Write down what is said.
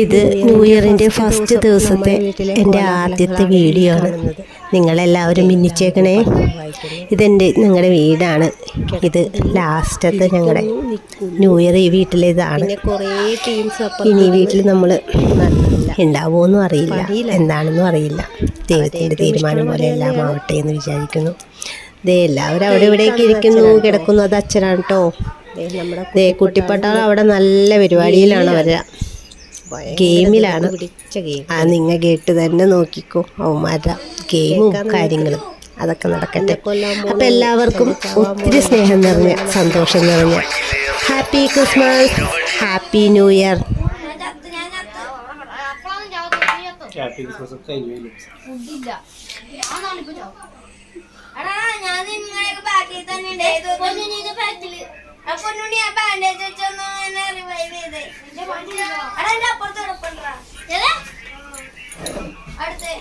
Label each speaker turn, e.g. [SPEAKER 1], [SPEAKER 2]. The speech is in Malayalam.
[SPEAKER 1] ഇത് ന്യൂ ഇയറിൻ്റെ ഫസ്റ്റ് ദിവസത്തെ എൻ്റെ ആദ്യത്തെ വീഡിയോ ആണ്. നിങ്ങളെല്ലാവരും മിന്നിച്ചേക്കണേ. ഞങ്ങളുടെ വീടാണ്. ഇത് ലാസ്റ്റത്തെ ഞങ്ങളുടെ ന്യൂ ഇയർ ഈ വീട്ടിലേതാണ്. ഇനി വീട്ടിൽ നമ്മൾ ഉണ്ടാവുമെന്നും അറിയില്ല, എന്താണെന്നും അറിയില്ല. ദൈവത്തിൻ്റെ തീരുമാനം പോലെ എല്ലാം ആവട്ടെ എന്ന് വിചാരിക്കുന്നു. എല്ലാവരും അവിടെ ഇവിടേക്ക് കിടക്കുന്നു. അത് അച്ഛനാണ് കേട്ടോ. കുട്ടിപ്പട്ടാളം അവിടെ നല്ല പരിപാടിയിലാണ് വരിക, ഗെയിമിലാണ്. നിങ്ങൾ കേട്ട് തന്നെ നോക്കിക്കോ. അവന്മാരുടെ ഗെയിമും കാര്യങ്ങളും അതൊക്കെ നടക്കട്ടെ. അപ്പം എല്ലാവർക്കും ഒത്തിരി സ്നേഹം നിറഞ്ഞ, സന്തോഷം നിറഞ്ഞ happy Christmas, happy new year.
[SPEAKER 2] അടുത്ത്